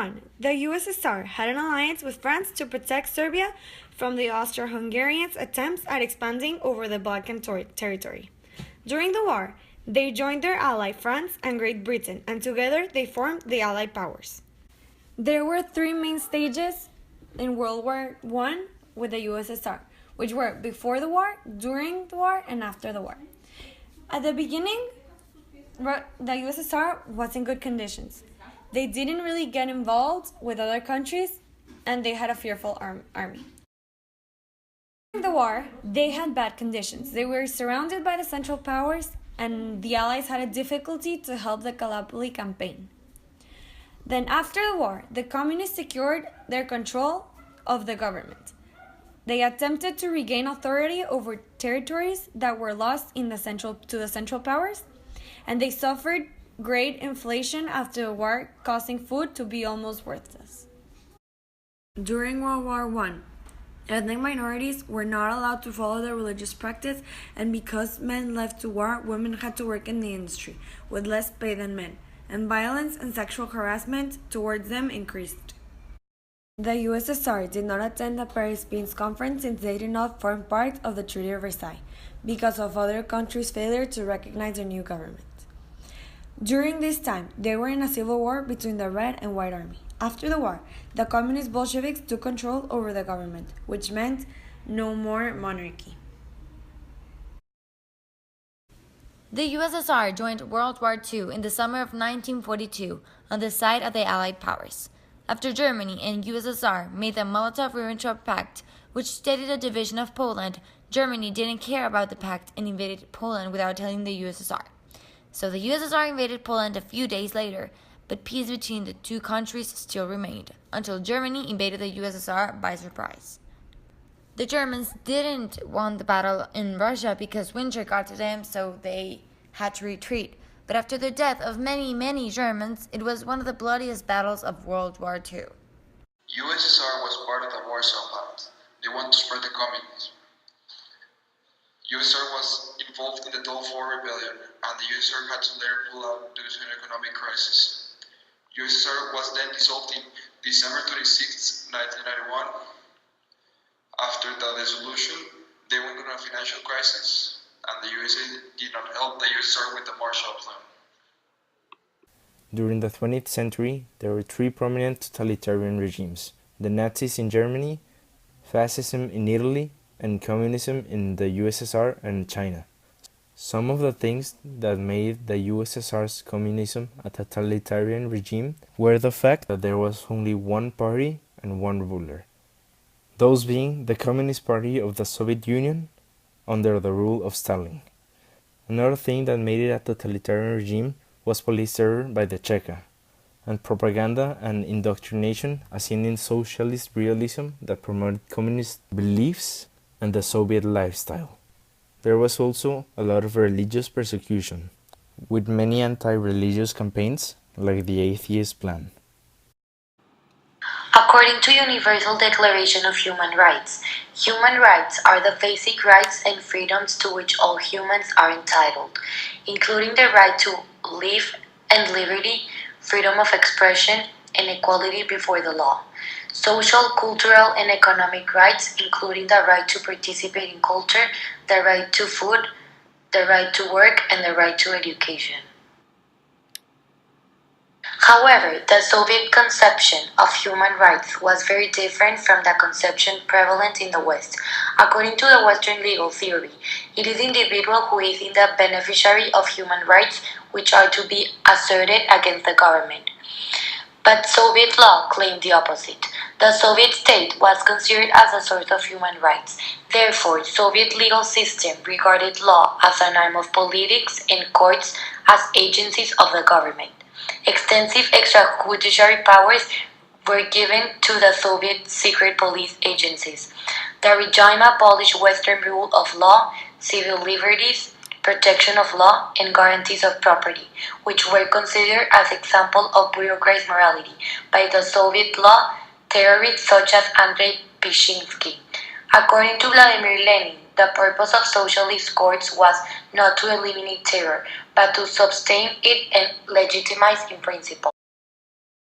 I, the USSR had an alliance with France to protect Serbia from the Austro-Hungarians' attempts at expanding over the Balkan territory. During the war, they joined their ally France and Great Britain, and together they formed the Allied Powers. There were three main stages in World War I with the USSR, which were before the war, during the war, and after the war. At the beginning, the USSR was in good conditions. They didn't really get involved with other countries, and they had a fearful army. During the war, they had bad conditions. They were surrounded by the Central Powers, and the Allies had a difficulty to help the Gallipoli campaign. Then after the war, the Communists secured their control of the government. They attempted to regain authority over territories that were lost to the Central Powers, and they suffered great inflation after the war, causing food to be almost worthless. During World War I, ethnic minorities were not allowed to follow their religious practice, and because men left to war, women had to work in the industry, with less pay than men, and violence and sexual harassment towards them increased. The USSR did not attend the Paris Peace Conference since they did not form part of the Treaty of Versailles, because of other countries' failure to recognize their new government. During this time, they were in a civil war between the Red and White Army. After the war, the Communist Bolsheviks took control over the government, which meant no more monarchy. The USSR joined World War II in the summer of 1942 on the side of the Allied powers. After Germany and USSR made the Molotov-Ribbentrop Pact, which stated a division of Poland, Germany didn't care about the pact and invaded Poland without telling the USSR. So the USSR invaded Poland a few days later, but peace between the two countries still remained, until Germany invaded the USSR by surprise. The Germans didn't win the battle in Russia because winter got to them, so they had to retreat. But after the death of many Germans, it was one of the bloodiest battles of World War II. USSR was part of the Warsaw Pact. They want to spread the communism. USSR was involved in the Balfour Rebellion, and the USSR had to later pull out due to an economic crisis. USSR was then dissolved in December 26, 1991. After the dissolution, they went through a financial crisis, and the USA did not help the USSR with the Marshall Plan. During the 20th century, there were three prominent totalitarian regimes: the Nazis in Germany, fascism in Italy, and communism in the USSR and China. Some of the things that made the USSR's communism a totalitarian regime were the fact that there was only one party and one ruler, those being the Communist Party of the Soviet Union under the rule of Stalin. Another thing that made it a totalitarian regime was police terror by the Cheka, and propaganda and indoctrination as seen in socialist realism that promoted communist beliefs and the Soviet lifestyle. There was also a lot of religious persecution, with many anti-religious campaigns like the Atheist Plan. According to Universal Declaration of Human Rights are the basic rights and freedoms to which all humans are entitled, including the right to live and liberty, freedom of expression, and equality before the law. Social, cultural, and economic rights, including the right to participate in culture, the right to food, the right to work, and the right to education. However, the Soviet conception of human rights was very different from the conception prevalent in the West. According to the Western legal theory, it is the individual who is the beneficiary of human rights which are to be asserted against the government. But Soviet law claimed the opposite. The Soviet state was considered as a source of human rights. Therefore, Soviet legal system regarded law as an arm of politics and courts as agencies of the government. Extensive extrajudiciary powers were given to the Soviet secret police agencies. The regime abolished Western rule of law, civil liberties, protection of law, and guarantees of property, which were considered as example of bureaucratic morality by the Soviet law theorists such as Andrei Pishinsky. According to Vladimir Lenin, the purpose of socialist courts was not to eliminate terror, but to sustain it and legitimize in principle.